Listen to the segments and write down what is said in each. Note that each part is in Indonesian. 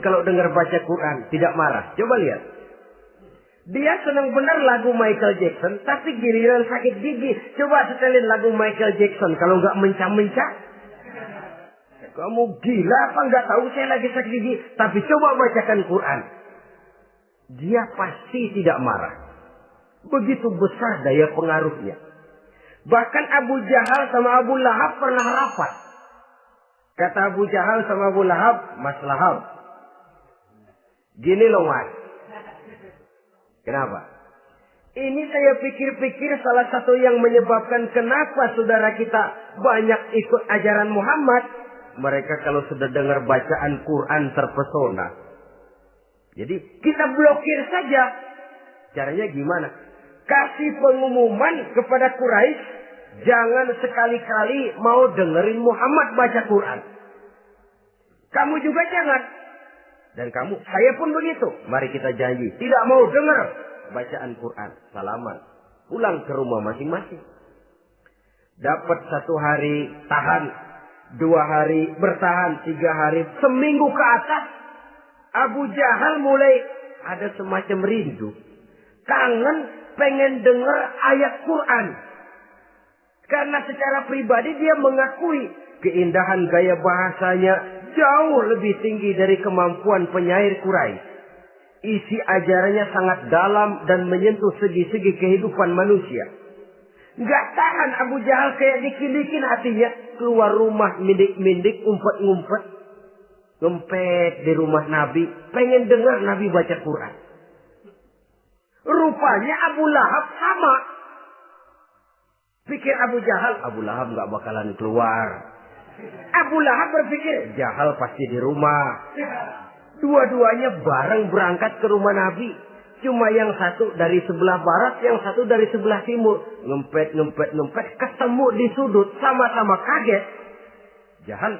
kalau dengar baca Quran, tidak marah. Coba lihat. Dia senang benar lagu Michael Jackson, tapi giliran sakit gigi. Coba setelin lagu Michael Jackson, kalau nggak mencah-mencah. Kamu gila apa nggak tahu saya lagi sakit gigi? Tapi coba bacakan Quran. Dia pasti tidak marah. Begitu besar daya pengaruhnya. Bahkan Abu Jahal sama Abu Lahab pernah rapat. Kata Abu Jahal sama Abu Lahab, Mas Lahab, gini loh Mas. Kenapa? Ini saya pikir-pikir salah satu yang menyebabkan kenapa saudara kita banyak ikut ajaran Muhammad. Mereka kalau sudah dengar bacaan Quran terpesona. Jadi kita blokir saja. Caranya gimana? Kasih pengumuman kepada Quraisy, jangan sekali-kali mau dengerin Muhammad baca Quran. Kamu juga jangan. Dan kamu, saya pun begitu. Mari kita janji, tidak mau dengar bacaan Quran. Salaman. Pulang ke rumah masing-masing. Dapat 1 hari tahan, 2 hari bertahan, 3 hari, seminggu ke atas. Abu Jahal mulai ada semacam rindu. Kangen pengen dengar ayat Quran. Karena secara pribadi dia mengakui keindahan gaya bahasanya jauh lebih tinggi dari kemampuan penyair Quraisy. Isi ajarannya sangat dalam dan menyentuh segi-segi kehidupan manusia. Gak tahan Abu Jahal kayak dikilikin hatinya. Keluar rumah mindik-mindik, umpet-ngumpet. Ngempet di rumah Nabi. Pengen dengar Nabi baca Quran. Rupanya Abu Lahab sama. Pikir Abu Lahab gak bakalan keluar. Abu Lahab berpikir, Jahal pasti di rumah. Dua-duanya bareng berangkat ke rumah Nabi. Cuma yang satu dari sebelah barat, yang satu dari sebelah timur. Ngempet, ketemu di sudut, sama-sama kaget. Jahal,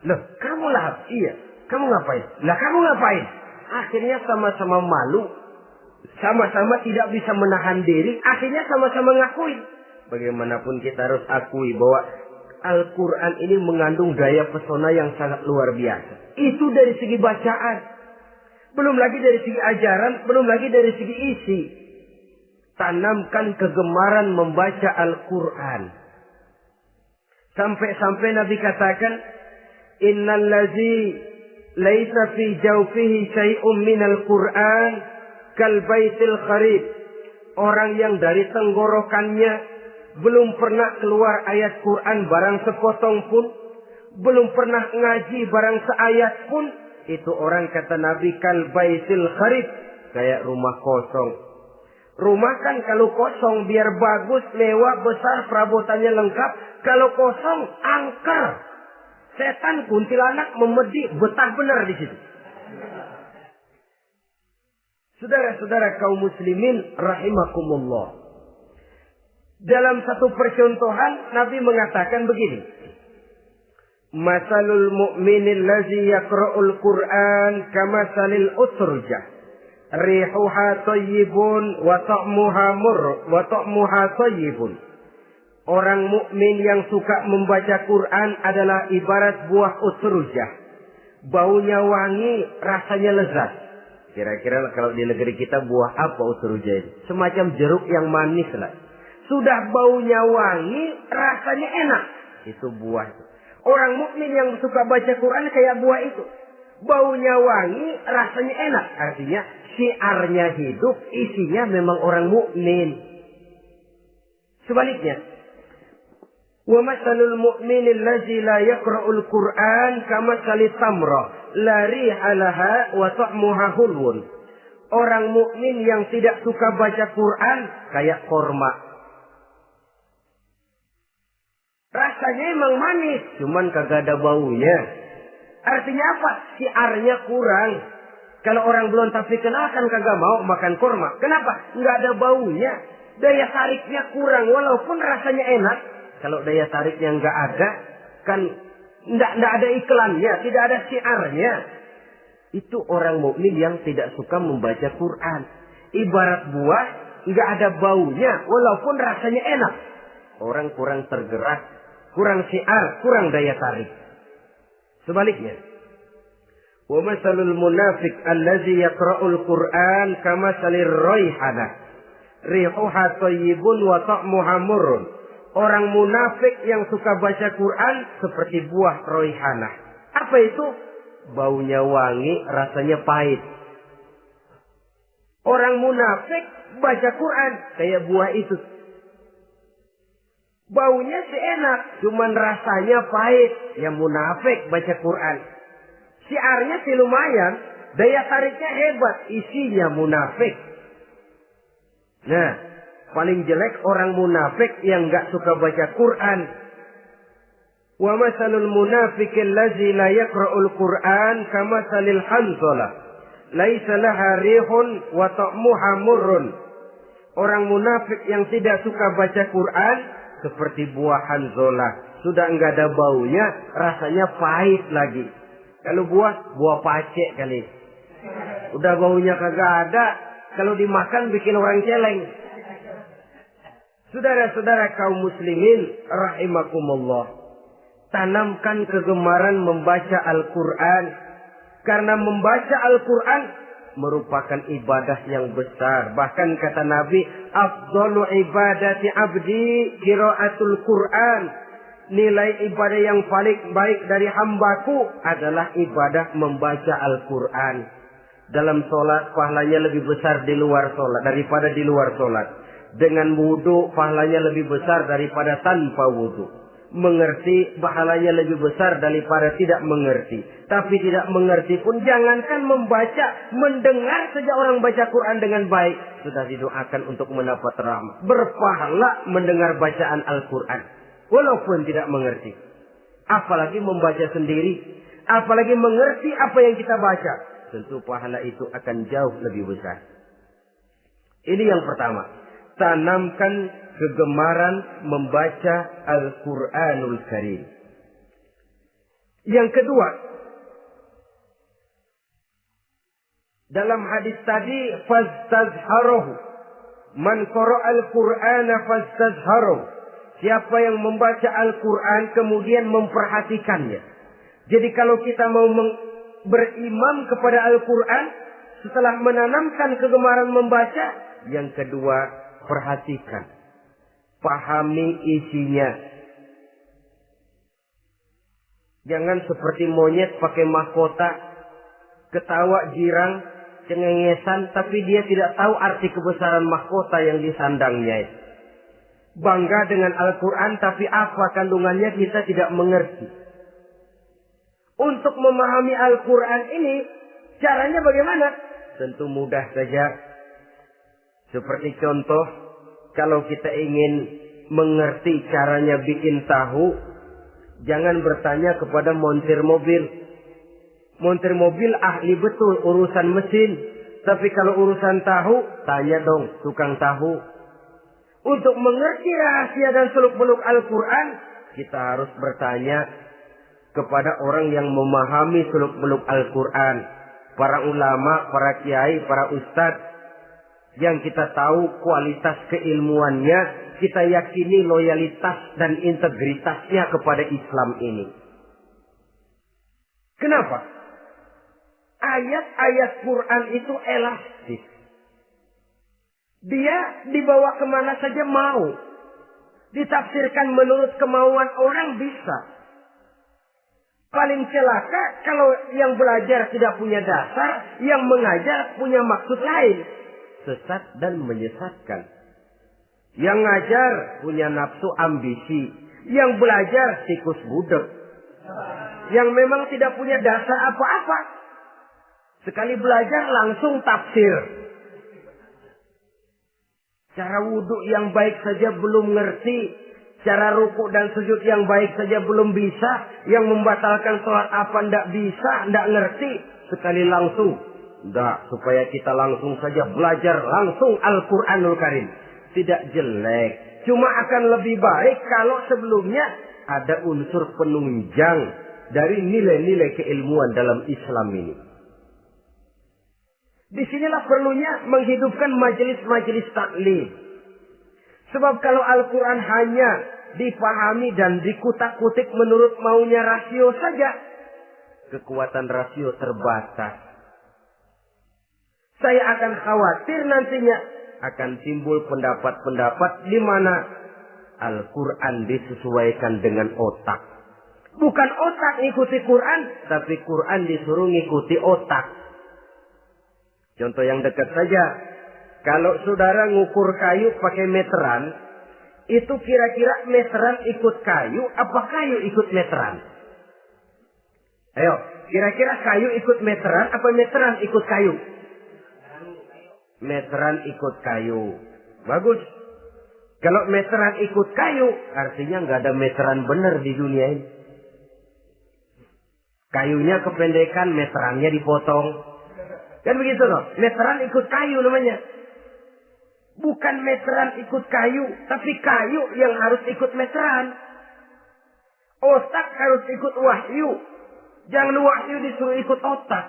loh kamu Lahab? Iya, kamu ngapain? Lah kamu ngapain? Akhirnya sama-sama malu. Sama-sama tidak bisa menahan diri. Akhirnya sama-sama ngakuin. Bagaimanapun kita harus akui bahwa Al-Quran ini mengandung daya pesona yang sangat luar biasa. Itu dari segi bacaan. Belum lagi dari segi ajaran. Belum lagi dari segi isi. Tanamkan kegemaran membaca Al-Quran. Sampai-sampai Nabi katakan, Innal ladzi laisa fi jawfihi syai'un minal Quran kal baitil kharib. Orang yang dari tenggorokannya belum pernah keluar ayat Quran barang sepotong pun, belum pernah ngaji barang seayat pun, itu orang kata Nabi kal baitil kharib, kayak rumah kosong. Rumah kan kalau kosong biar bagus, mewah, besar, perabotannya lengkap. Kalau kosong angker. Setan kuntilanak memedi, betah benar di situ. Saudara-saudara kaum muslimin rahimakumullah. Dalam satu percontohan Nabi mengatakan begini. Masalul mu'minil ladzi yaqra'ul Qur'an kamasalil utrujah. Rihuha thayyibun wa ta'muha thayyibun. Orang mukmin yang suka membaca Quran adalah ibarat buah utrujah. Baunya wangi, rasanya lezat. Kira-kira kalau di negeri kita buah apa utrujah itu? Semacam jeruk yang manis lah. Sudah baunya wangi, rasanya enak. Itu buah itu. Orang mukmin yang suka baca Quran kayak buah itu. Baunya wangi, rasanya enak. Artinya syiarnya hidup, isinya memang orang mukmin. Sebaliknya, wa masalul mu'minil ladzi la yaqra'ul Qur'an kamasalit tamrah la riha laha wa ta'muha hulwun. Orang mukmin yang tidak suka baca Quran kayak korma. Rasanya emang manis, cuman kagak ada baunya. Artinya apa? Syiarnya kurang. Kalau orang belum tapi kenal kan kagak mau makan kurma. Kenapa? Nggak ada baunya. Daya tariknya kurang, walaupun rasanya enak. Kalau daya tariknya nggak ada, kan nggak ada iklannya, tidak ada syiarnya. Itu orang mukmin yang tidak suka membaca Quran. Ibarat buah, nggak ada baunya, walaupun rasanya enak. Orang kurang tergerak. Kurang syiar, kurang daya tarik. Sebaliknya, Wa masalul munafiq allazi yaqra'ul Qur'an kamasalir raihanah. Rihuha thayyibun wa ta'muha murrun. Orang munafik yang suka baca Quran seperti buah raihanah. Apa itu? Baunya wangi, rasanya pahit. Orang munafik baca Quran kayak buah itu. Baunya sih enak, cuman rasanya pahit. Yang munafik baca Quran. Syiarnya sih lumayan, daya tariknya hebat, isinya munafik. Nah, paling jelek orang munafik yang enggak suka baca Quran. Wa masalul munafiqil ladzi la yaqra'ul Qur'an kamasalil hanzalah. Laisa laha rihun wa ta'muha murrun. Orang munafik yang tidak suka baca Quran seperti buah hanzalah. Sudah enggak ada baunya, rasanya pahit lagi. Kalau buah pacek kali. Udah baunya kagak ada. Kalau dimakan bikin orang celeng. Saudara-saudara kaum muslimin rahimakumullah. Tanamkan kegemaran membaca Al-Quran. Karena membaca Al-Quran merupakan ibadah yang besar. Bahkan kata Nabi, afdalu ibadati abdi qiraatul Quran. Nilai ibadah yang paling baik dari hambaku adalah ibadah membaca Al-Quran. Dalam sholat pahalanya lebih besar di luar sholat daripada di luar sholat. Dengan wudu pahalanya lebih besar daripada tanpa wudu. Mengerti pahalanya lebih besar daripada tidak mengerti. Tapi tidak mengerti pun jangankan membaca, mendengar saja orang baca Quran dengan baik sudah didoakan untuk mendapat rahmat. Berpahala mendengar bacaan Al-Quran. Walaupun tidak mengerti. Apalagi membaca sendiri. Apalagi mengerti apa yang kita baca. Tentu pahala itu akan jauh lebih besar. Ini yang pertama. Tanamkan kegemaran membaca Al-Quranul Karim. Yang kedua. Dalam hadis tadi. Fastazharuhu. Man qara'al Qur'ana fastazharuhu. Siapa yang membaca Al-Quran kemudian memperhatikannya. Jadi kalau kita mau berimam kepada Al-Quran, setelah menanamkan kegemaran membaca, yang kedua, perhatikan. Pahami isinya. Jangan seperti monyet pakai mahkota, ketawa girang, cengengesan, tapi dia tidak tahu arti kebesaran mahkota yang disandangnya itu. Bangga dengan Al-Quran tapi apa kandungannya kita tidak mengerti. Untuk memahami Al-Quran ini caranya bagaimana? Tentu mudah saja. Seperti contoh, kalau kita ingin mengerti caranya bikin tahu, jangan bertanya kepada montir mobil. Montir mobil ahli betul urusan mesin. Tapi kalau urusan tahu, tanya dong tukang tahu. Untuk mengerti rahasia dan seluk-beluk Al-Quran, kita harus bertanya kepada orang yang memahami seluk-beluk Al-Quran. Para ulama, para kiai, para ustadz. Yang kita tahu kualitas keilmuannya, kita yakini loyalitas dan integritasnya kepada Islam ini. Kenapa? Ayat-ayat Quran itu elastis. Dia dibawa kemana saja mau. Ditafsirkan menurut kemauan orang bisa. Paling celaka kalau yang belajar tidak punya dasar, yang mengajar punya maksud lain. Sesat dan menyesatkan. Yang ngajar punya nafsu ambisi. Yang belajar tikus budek. Yang memang tidak punya dasar apa-apa. Sekali belajar langsung tafsir. Cara wudhu yang baik saja belum ngerti. Cara rukuk dan sujud yang baik saja belum bisa. Yang membatalkan sholat apa ndak bisa, ndak ngerti. Sekali langsung. Ndak, supaya kita langsung saja belajar langsung Al-Quranul Karim. Tidak jelek. Cuma akan lebih baik kalau sebelumnya ada unsur penunjang dari nilai-nilai keilmuan dalam Islam ini. Disinilah perlunya menghidupkan majelis-majelis taklim. Sebab kalau Al-Quran hanya dipahami dan dikutak-kutik menurut maunya rasio saja, kekuatan rasio terbatas. Saya akan khawatir nantinya akan timbul pendapat-pendapat di mana Al-Quran disesuaikan dengan otak. Bukan otak ngikuti Quran, tapi Quran disuruh ngikuti otak. Contoh yang dekat saja. Kalau saudara ngukur kayu pakai meteran, itu kira-kira meteran ikut kayu, apa kayu ikut meteran? Ayo, kira-kira kayu ikut meteran, apa meteran ikut kayu? Meteran ikut kayu. Bagus. Kalau meteran ikut kayu, artinya nggak ada meteran benar di dunia ini. Kayunya kependekan, meterannya dipotong. Kan begitu loh. Meteran ikut kayu namanya. Bukan meteran ikut kayu, tapi kayu yang harus ikut meteran. Otak harus ikut wahyu. Jangan wahyu disuruh ikut otak.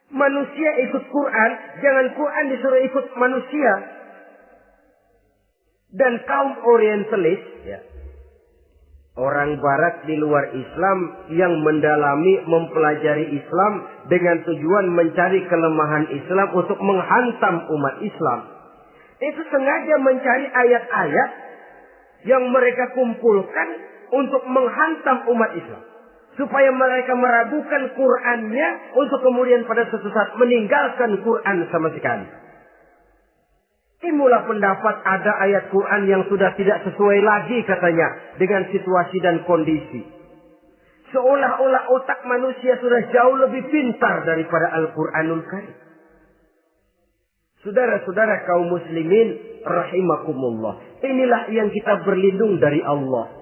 Manusia ikut Quran, jangan Quran disuruh ikut manusia. Dan kaum orientalis, ya, orang barat di luar Islam yang mendalami, mempelajari Islam dengan tujuan mencari kelemahan Islam untuk menghantam umat Islam. Itu sengaja mencari ayat-ayat yang mereka kumpulkan untuk menghantam umat Islam. Supaya mereka meragukan Qur'annya untuk kemudian pada suatu saat meninggalkan Qur'an sama sekali. Timbullah pendapat ada ayat Qur'an yang sudah tidak sesuai lagi katanya dengan situasi dan kondisi. Seolah-olah otak manusia sudah jauh lebih pintar daripada Al-Qur'anul Karim. Saudara-saudara kaum muslimin rahimakumullah. Inilah yang kita berlindung dari Allah.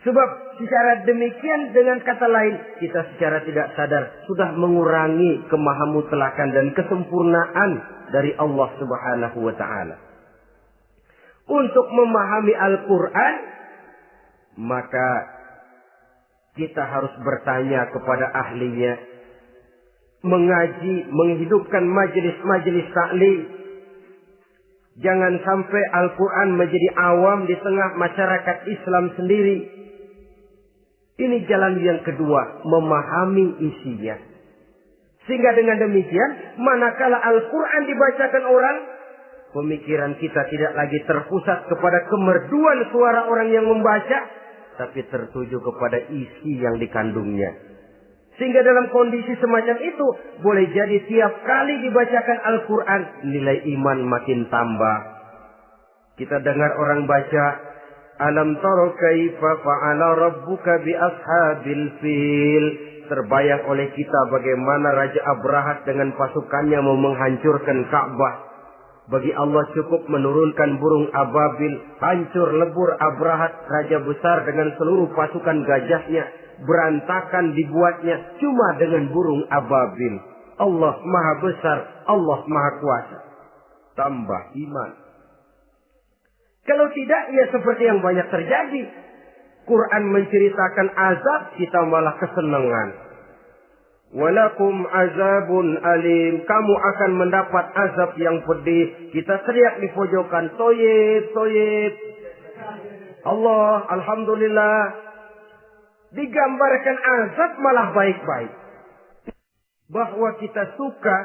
Sebab secara demikian dengan kata lain kita secara tidak sadar sudah mengurangi kemahamutlakan dan kesempurnaan dari Allah Subhanahu wa taala. Untuk memahami Al-Qur'an maka kita harus bertanya kepada ahlinya, mengaji, menghidupkan majelis-majelis taklim. Jangan sampai Al-Qur'an menjadi awam di tengah masyarakat Islam sendiri. Ini jalan yang kedua, memahami isinya. Sehingga dengan demikian, manakala Al-Quran dibacakan orang, pemikiran kita tidak lagi terpusat kepada kemerduan suara orang yang membaca, tapi tertuju kepada isi yang dikandungnya. Sehingga dalam kondisi semacam itu, boleh jadi tiap kali dibacakan Al-Quran, nilai iman makin tambah. Kita dengar orang baca, Alam taro kaifa fa'ala rabbuka bi ashabil fil. Terbayang oleh kita bagaimana Raja Abrahat dengan pasukannya mau menghancurkan Ka'bah. Bagi Allah cukup menurunkan burung ababil, hancur lebur Abrahat, raja besar dengan seluruh pasukan gajahnya, berantakan dibuatnya cuma dengan burung ababil. Allah Maha Besar, Allah Maha Kuasa. Tambah iman. Kalau tidak, ya seperti yang banyak terjadi. Quran menceritakan azab, kita malah kesenangan. Walakum azabun alim. Kamu akan mendapat azab yang pedih. Kita teriak di pojokan, toyib, toyib. Allah, alhamdulillah. Digambarkan azab malah baik-baik. Bahwa kita suka,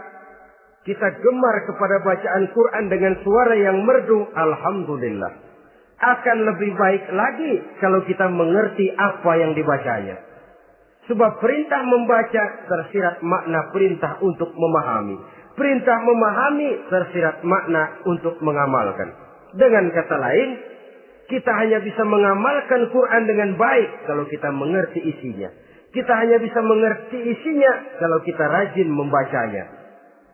kita gemar kepada bacaan Quran dengan suara yang merdu, alhamdulillah. Akan lebih baik lagi kalau kita mengerti apa yang dibacanya. Sebab perintah membaca tersirat makna perintah untuk memahami. Perintah memahami tersirat makna untuk mengamalkan. Dengan kata lain, kita hanya bisa mengamalkan Quran dengan baik kalau kita mengerti isinya. Kita hanya bisa mengerti isinya kalau kita rajin membacanya.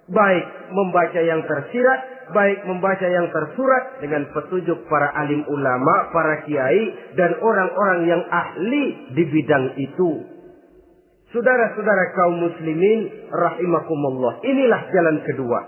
Baik membaca yang tersirat, baik membaca yang tersurat dengan petunjuk para alim ulama, para kiai, dan orang-orang yang ahli di bidang itu. Saudara-saudara kaum muslimin rahimakumullah, inilah jalan kedua.